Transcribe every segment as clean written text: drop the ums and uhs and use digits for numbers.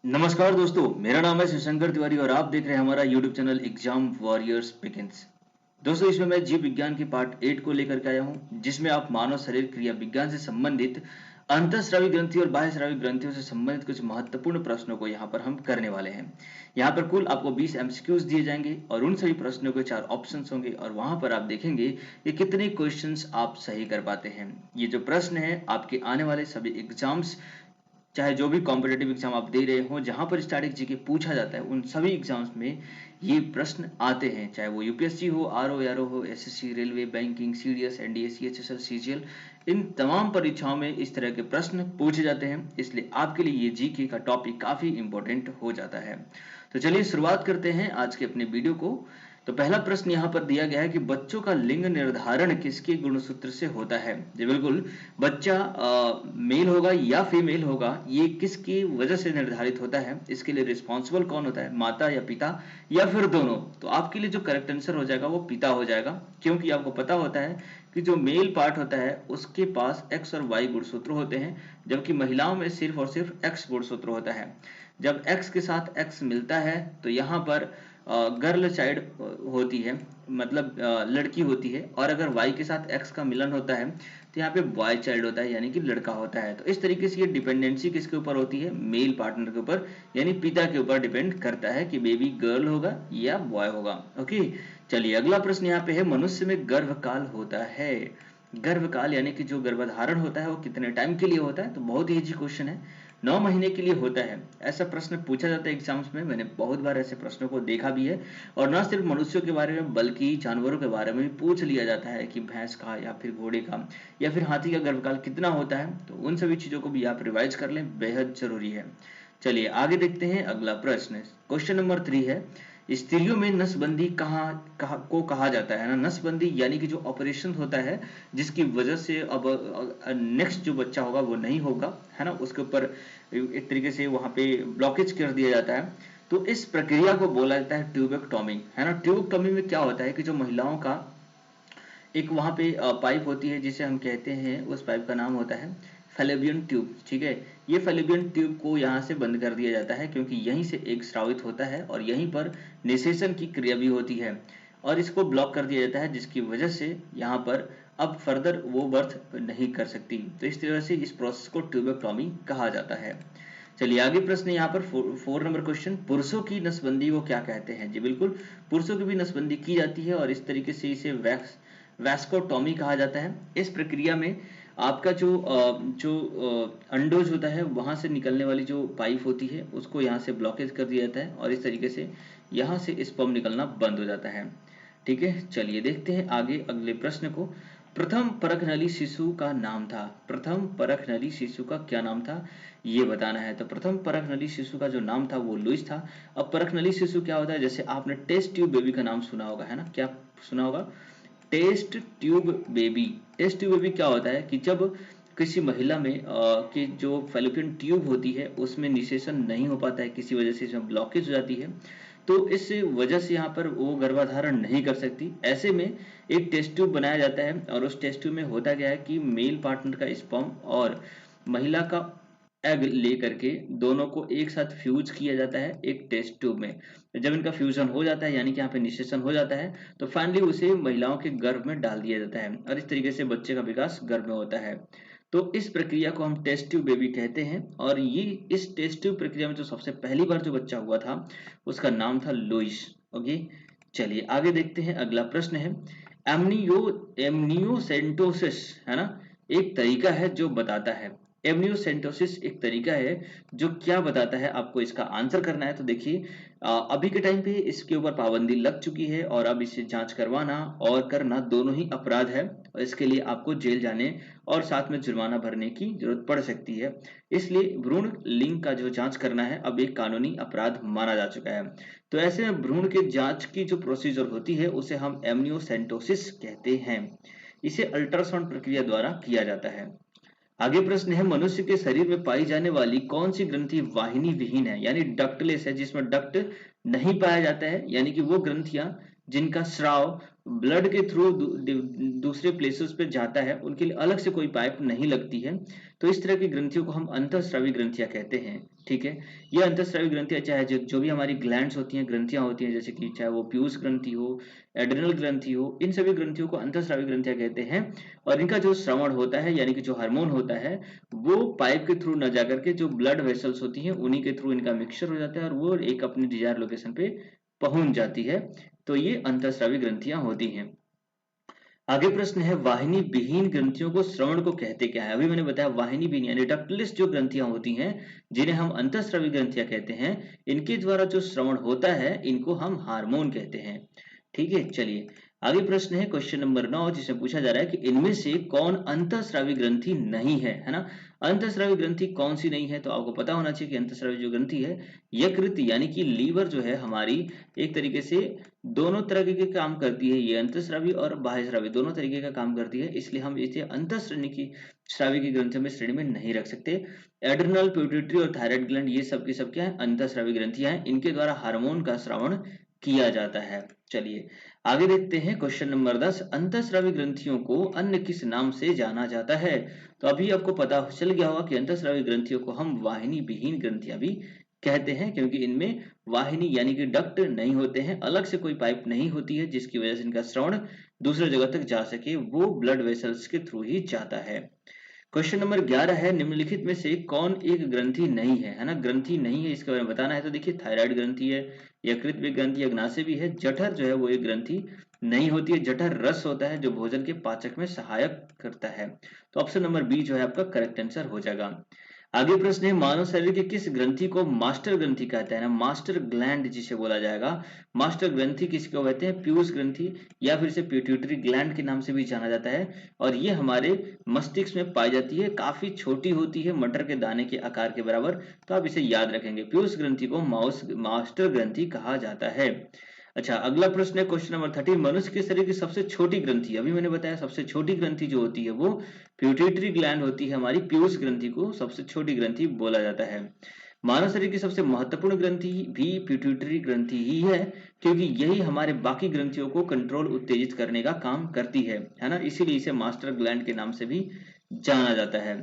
नमस्कार दोस्तों, मेरा नाम है शिवशंकर तिवारी और आप देख रहे हैं हमारा YouTube channel exam warriors begins. दोस्तों, इसमें मैं जीव विज्ञान की पार्ट 8 को लेकर के आया हूं, जिसमें आप मानव शरीर क्रिया विज्ञान से संबंधित अंतःस्रावी ग्रंथि और बाह्यस्रावी ग्रंथियों से संबंधित कुछ महत्वपूर्ण प्रश्नों को यहाँ पर हम करने वाले हैं। यहाँ पर कुल आपको 20 एमसीक्यूज दिए जाएंगे और उन सभी प्रश्नों के 4 ऑप्शंस होंगे और वहां पर आप देखेंगे कि कितने क्वेश्चंस आप सही कर पाते हैं। ये जो प्रश्न है आपके आने वाले सभी एग्जाम्स, चाहे जो भी कॉम्पिटेटिव एग्जाम आप दे रहे हो, जहां पर स्टैटिक जीके पूछा जाता है, उन सभी एग्जाम्स में ये प्रश्न आते हैं, चाहे वो यूपीएससी हो, आरओ आरओ हो, SSC, railway, banking, CDS, NDA, CHSL, CGL, इन तमाम परीक्षाओं में इस तरह के प्रश्न पूछे जाते हैं। इसलिए आपके लिए ये जीके का टॉपिक काफी इंपॉर्टेंट हो जाता है। तो चलिए शुरुआत करते हैं आज के अपने वीडियो को। तो पहला प्रश्न यहाँ पर दिया गया है कि बच्चों का लिंग निर्धारण किसके गुणसूत्र से होता है। जी बिल्कुल, बच्चा मेल होगा या फीमेल होगा, ये किसकी वजह से निर्धारित होता है, इसके लिए रिस्पॉन्सिबल कौन होता है, माता या पिता या फिर दोनों। तो आपके लिए जो करेक्ट आंसर हो जाएगा वो पिता हो जाएगा, क्योंकि आपको पता होता है कि जो मेल पार्ट होता है उसके पास एक्स और वाई गुणसूत्र होते हैं, जबकि महिलाओं में सिर्फ और सिर्फ एक्स गुणसूत्र होता है। जब एक्स के साथ एक्स मिलता है तो यहाँ पर गर्ल चाइल्ड होती है, मतलब लड़की होती है, और अगर वाई के साथ एक्स का मिलन होता है तो यहाँ पे बॉय चाइल्ड होता है, यानी कि लड़का होता है। तो इस तरीके से ये डिपेंडेंसी किसके ऊपर होती है, मेल पार्टनर के ऊपर, यानी पिता के ऊपर डिपेंड करता है कि बेबी गर्ल होगा या बॉय होगा। ओके, चलिए अगला प्रश्न यहाँ पे है, मनुष्य में गर्भकाल होता है। गर्भकाल यानी कि जो गर्भधारण होता है वो कितने टाइम के लिए होता है। तो बहुत ही इजी क्वेश्चन है, 9 महीने के लिए होता है। ऐसा प्रश्न पूछा जाता है एग्जाम्स में, मैंने बहुत बार ऐसे प्रश्नों को देखा भी है। और न सिर्फ मनुष्यों के बारे में बल्कि जानवरों के बारे में भी पूछ लिया जाता है कि भैंस का या फिर घोड़े का या फिर हाथी का गर्भकाल कितना होता है। तो उन सभी चीजों को भी आप रिवाइज कर लें, बेहद जरूरी है। चलिए आगे देखते हैं अगला प्रश्न। क्वेश्चन नंबर 3 है, स्त्रियों में नसबंदी को कहा जाता है ना। नसबंदी यानी कि जो ऑपरेशन होता है जिसकी वजह से अब नेक्स्ट जो बच्चा होगा वो नहीं होगा, है ना, उसके ऊपर एक तरीके से वहां पे ब्लॉकेज कर दिया जाता है। तो इस प्रक्रिया को बोला जाता है ट्यूबेक्टॉमी, है ना। ट्यूबेक्टॉमी में क्या होता है कि जो महिलाओं का एक वहां पे पाइप होती है जिसे हम कहते हैं, उस पाइप का नाम होता है फैलोपियन ट्यूब। ठीक है, ये फैलोपियन ट्यूब को यहाँ से बंद कर दिया जाता है, क्योंकि यहीं से एक स्रावित होता है और यहीं पर निषेचन की क्रिया भी होती है, और इसको ब्लॉक कर दिया जाता है, जिसकी वजह से यहाँ पर अब फर्दर वो बर्थ नहीं कर सकती। तो इस तरह से इस प्रोसेस को ट्यूबेक्टॉमी कहा जाता है। चलिए आगे प्रश्न यहाँ पर 4 नंबर क्वेश्चन, पुरुषों की नसबंदी को क्या कहते हैं। जी बिल्कुल, पुरुषों की भी नसबंदी की जाती है और इस तरीके से इसे वैस्कोटॉमी कहा जाता है। इस प्रक्रिया में आपका जो अंडोज होता है, वहां से निकलने वाली जो पाइप होती है उसको यहाँ से ब्लॉकेज कर दिया जाता है और इस तरीके से यहाँ से स्पर्म निकलना बंद हो जाता है। ठीक है, चलिए देखते हैं आगे अगले प्रश्न को। प्रथम परखनली शिशु का नाम था। प्रथम परखनली शिशु का क्या नाम था, ये बताना है। तो प्रथम परखनली शिशु का जो नाम था वो लुईस था। अब परखनली शिशु क्या होता है, जैसे आपने टेस्ट ट्यूब बेबी का नाम सुना होगा, है ना, क्या सुना होगा, test tube baby. Test tube baby क्या होता है कि जब किसी महिला में की जो फैलोपियन ट्यूब होती है उसमें निषेचन नहीं हो पाता है, किसी वजह से इसमें ब्लॉकेज हो जाती है, तो इस वजह से यहाँ पर वो गर्भाधारण नहीं कर सकती। ऐसे में एक टेस्ट ट्यूब बनाया जाता है और उस टेस्ट ट्यूब में होता क्या है कि मेल पार्टनर का स्पर्म और महिला का एग लेकर के दोनों को एक साथ फ्यूज किया जाता है एक टेस्ट ट्यूब में। जब इनका फ्यूजन हो जाता है, यानी कि यहाँ पे निषेचन हो जाता है, तो फाइनली उसे महिलाओं के गर्भ में डाल दिया जाता है और इस तरीके से बच्चे का विकास गर्भ में होता है। तो इस प्रक्रिया को हम टेस्ट ट्यूब बेबी कहते हैं। और ये इस टेस्ट ट्यूब प्रक्रिया में जो सबसे पहली बार जो बच्चा हुआ था उसका नाम था लुईस। ओके, चलिए आगे देखते हैं अगला प्रश्न है, एमनियोसेंटोसिस, है ना, एक तरीका है जो बताता है। एमनियोसेंटोसिस एक तरीका है जो क्या बताता है, आपको इसका आंसर करना है। तो देखिए अभी के टाइम पे इसके ऊपर पाबंदी लग चुकी है और अब इसे जांच करवाना और करना दोनों ही अपराध है, और इसके लिए आपको जेल जाने और साथ में जुर्माना भरने की जरूरत पड़ सकती है। इसलिए भ्रूण लिंग का जो जांच करना है अब एक कानूनी अपराध माना जा चुका है। तो ऐसे में भ्रूण के जांच की जो प्रोसीजर होती है उसे हम एमनियोसेंटोसिस कहते हैं। इसे अल्ट्रासाउंड प्रक्रिया द्वारा किया जाता है। आगे प्रश्न है, मनुष्य के शरीर में पाई जाने वाली कौन सी ग्रंथि वाहिनी विहीन है, यानी डक्टलेस है, जिसमें डक्ट नहीं पाया जाता है, यानी कि वो ग्रंथियां जिनका स्राव ब्लड के थ्रू दूसरे प्लेसेस पे जाता है, उनके लिए अलग से कोई पाइप नहीं लगती है। तो इस तरह की ग्रंथियों को हम अंतःस्रावी ग्रंथियां कहते हैं। ठीक है, ये अंतःस्रावी ग्रंथियां चाहे जो भी हमारी ग्लैंड्स होती हैं, ग्रंथियां होती हैं, जैसे कि चाहे वो पीयूष ग्रंथि हो, एड्रिनल ग्रंथि हो, इन सभी ग्रंथियों को अंतःस्रावी ग्रंथियां कहते हैं। और इनका जो श्रवण होता है, यानी कि जो हार्मोन होता है, वो पाइप के थ्रू न जाकर के जो ब्लड वेसल्स होती हैं उन्हीं के थ्रू इनका मिक्सचर हो जाता है और वो एक अपनी डिजायर लोकेशन पे पहुंच जाती है। तो ये अंतःस्रावी ग्रंथियां होती हैं। आगे प्रश्न है, वाहिनी विहीन ग्रंथियों को श्रवण को कहते क्या है? अभी मैंने बताया वाहिनी विहीन यानी डक्टलेस जो ग्रंथियां होती हैं, जिन्हें हम अंतःस्रावी ग्रंथियां कहते हैं, इनके द्वारा जो श्रवण होता है इनको हम हार्मोन कहते हैं। ठीक है, चलिए आगे प्रश्न है क्वेश्चन नंबर 9, जिसमें पूछा जा रहा है कि इनमें से कौन अंतःस्रावी ग्रंथि नहीं है ना? अंतःस्रावी ग्रंथि कौन सी नहीं है? तो आपको पता होना चाहिए कि अंतःस्रावी जो ग्रंथि है, यकृत यानी कि लीवर जो है हमारी, एक तरीके से दोनों तरह के काम करती है। ये अंतःस्रावी और बाह्यस्रावी दोनों तरीके का काम करती है, इसलिए हम इसे अंतःश्रेणी की स्रावी की ग्रंथियों में श्रेणी में नहीं रख सकते। एड्रिनल, पिट्यूटरी और थायराइड ग्लैंड ये सब की सब क्या है? अंतःस्रावी ग्रंथियां हैं, इनके द्वारा हार्मोन का श्रवण किया जाता है। चलिए आगे देखते हैं क्वेश्चन नंबर 10, अंतःस्रावी ग्रंथियों को अन्य किस नाम से जाना जाता है? तो अभी आपको पता चल गया होगा कि अंतःस्रावी ग्रंथियों को हम वाहिनी विहीन ग्रंथियां भी कहते हैं, क्योंकि इनमें वाहिनी यानी कि डक्ट नहीं होते हैं, अलग से कोई पाइप नहीं होती है जिसकी वजह से इनका श्रवण दूसरे जगह तक जा सके, वो ब्लड वेसल्स के थ्रू ही जाता है। क्वेश्चन नंबर 11 है, निम्नलिखित में से कौन एक ग्रंथि नहीं है ना? ग्रंथि नहीं है इसके बारे में बताना है। तो देखिए, थायराइड ग्रंथि है, यकृत भी ग्रंथि, अग्नाशय भी है, जठर जो है वो एक ग्रंथि नहीं होती है। जठर रस होता है जो भोजन के पाचक में सहायक करता है। तो ऑप्शन नंबर बी जो है आपका करेक्ट आंसर हो जाएगा। आगे प्रश्न है, मानव शरीर के किस ग्रंथि को मास्टर ग्रंथि कहते हैं ना? मास्टर ग्लैंड जिसे बोला जाएगा। मास्टर ग्रंथि किसको कहते हैं? पीयूष ग्रंथि, या फिर इसे पिट्यूटरी ग्लैंड के नाम से भी जाना जाता है। और ये हमारे मस्तिष्क में पाई जाती है, काफी छोटी होती है, मटर के दाने के आकार के बराबर। तो आप इसे याद रखेंगे, पीयूष ग्रंथि को मास्टर ग्रंथि कहा जाता है। अच्छा, अगला प्रश्न है क्वेश्चन नंबर 13, मनुष्य के शरीर की सबसे छोटी ग्रंथि, अभी मैंने बताया सबसे छोटी ग्रंथि जो होती है वो प्यूटेटरी ग्लैंड होती है हमारी। पीयूष ग्रंथि को सबसे छोटी ग्रंथि बोला जाता है। मानव शरीर की सबसे महत्वपूर्ण ग्रंथि भी प्यूटेटरी ग्रंथि ही है, क्योंकि यही हमारे बाकी ग्रंथियों को कंट्रोल, उत्तेजित करने का काम करती है ना? इसीलिए इसे मास्टर ग्लैंड के नाम से भी जाना जाता है।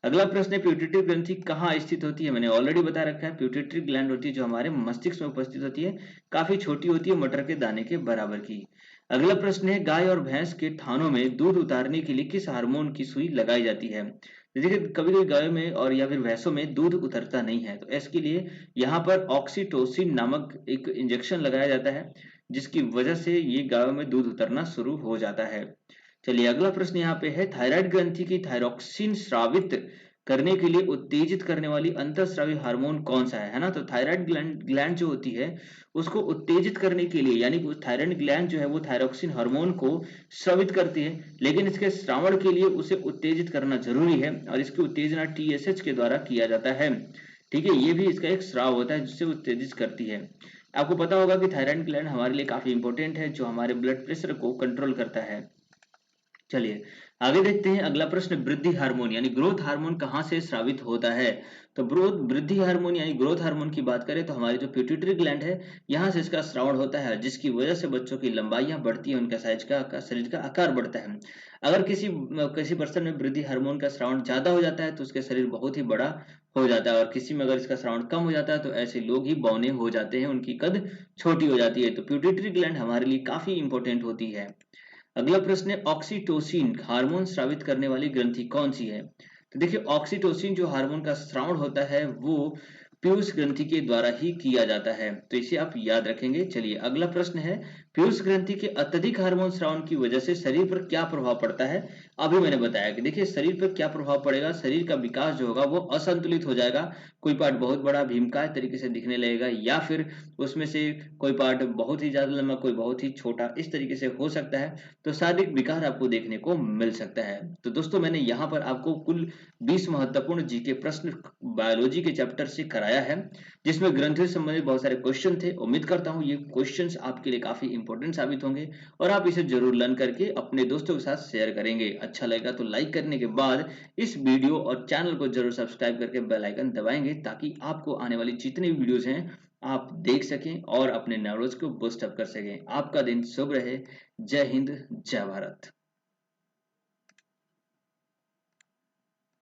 अगला प्रश्न है, प्यूटेटरी ग्रंथि कहाँ स्थित होती है? मैंने ऑलरेडी बता रखा है, प्यूटेटरी ग्लैंड होती है जो हमारे मस्तिष्क में उपस्थित होती है, काफी छोटी होती है, मटर के दाने के बराबर की। अगला प्रश्न है, गाय और भैंस के थानों में दूध उतारने के लिए किस हार्मोन की सुई लगाई जाती है? तो देखिए, कभी कभी गायों में और या फिर भैंसों में दूध उतरता नहीं है, तो इसके लिए यहाँ पर ऑक्सीटोसिन नामक एक इंजेक्शन लगाया जाता है, जिसकी वजह से ये गायों में दूध उतरना शुरू हो जाता है। चलिए अगला प्रश्न यहाँ पे है, थायराइड ग्रंथि की थायरोक्सिन स्रावित करने के लिए उत्तेजित करने वाली अंतःस्रावी हार्मोन कौन सा है ना? तो थायराइड ग्लैंड जो होती है उसको उत्तेजित करने के लिए, यानी कि थायराइड ग्लैंड जो है वो थायरोक्सिन हार्मोन को स्रावित करती है, लेकिन इसके श्रावण के लिए उसे उत्तेजित करना जरूरी है, और इसकी उत्तेजना टीएसएच के द्वारा किया जाता है। ठीक है, ये भी इसका एक स्राव होता है जिससे उत्तेजित करती है। आपको पता होगा कि थायराइड ग्लैंड हमारे लिए काफी इंपॉर्टेंट है, जो हमारे ब्लड प्रेशर को कंट्रोल करता है। चलिए आगे देखते हैं अगला प्रश्न, वृद्धि हार्मोन यानी ग्रोथ हार्मोन कहाँ से स्रावित होता है? तो वृद्धि हार्मोन यानी ग्रोथ हार्मोन की बात करें तो हमारी जो पिट्यूटरी ग्लैंड है, यहाँ से इसका श्रावण होता है, जिसकी वजह से बच्चों की लंबाइयां बढ़ती है, उनका साइज का शरीर का आकार बढ़ता है। अगर किसी पर्सन में वृद्धि हार्मोन का श्रावण ज्यादा हो जाता है तो उसका शरीर बहुत ही बड़ा हो जाता है, और किसी में अगर इसका श्रावण कम हो जाता है तो ऐसे लोग ही बौने हो जाते हैं, उनकी कद छोटी हो जाती है। तो पिट्यूटरी ग्लैंड हमारे लिए काफी इंपॉर्टेंट होती है। अगला प्रश्न है, ऑक्सीटोसिन हार्मोन स्रावित करने वाली ग्रंथि कौन सी है? तो देखिए, ऑक्सीटोसिन जो हार्मोन का स्रावण होता है वो पीयूष ग्रंथि के द्वारा ही किया जाता है, तो इसे आप याद रखेंगे। चलिए अगला प्रश्न है, पीयूष ग्रंथि के अत्यधिक हार्मोन स्रावण की वजह से शरीर पर क्या प्रभाव पड़ता है? अभी मैंने बताया कि देखिए, शरीर पर क्या प्रभाव पड़ेगा, शरीर का विकास जो होगा वो असंतुलित हो जाएगा, कोई पार्ट बहुत बड़ा भीमकाय तरीके से दिखने लगेगा, या फिर उसमें से कोई पार्ट बहुत ही ज्यादा लंबा, कोई बहुत ही छोटा, इस तरीके से हो सकता है। तो शारीरिक विकार आपको देखने को मिल सकता है। तो दोस्तों, मैंने यहाँ पर आपको कुल 20 महत्वपूर्ण जीके प्रश्न बायोलॉजी के चैप्टर से कराया है, जिसमें ग्रंथियों से संबंधित बहुत सारे क्वेश्चन थे। उम्मीद करता हूँ ये क्वेश्चंस आपके लिए काफी इंपॉर्टेंट साबित होंगे, और आप इसे जरूर लर्न करके अपने दोस्तों के साथ शेयर करेंगे। अच्छा लगेगा तो लाइक करने के बाद इस वीडियो और चैनल को जरूर सब्सक्राइब करके बेल आइकन दबाएंगे, ताकि आपको आने वाली जितनी वीडियोस हैं आप देख सकें और अपने नॉलेज को बूस्ट अप कर सकें। आपका दिन शुभ रहे। जय हिंद, जय भारत।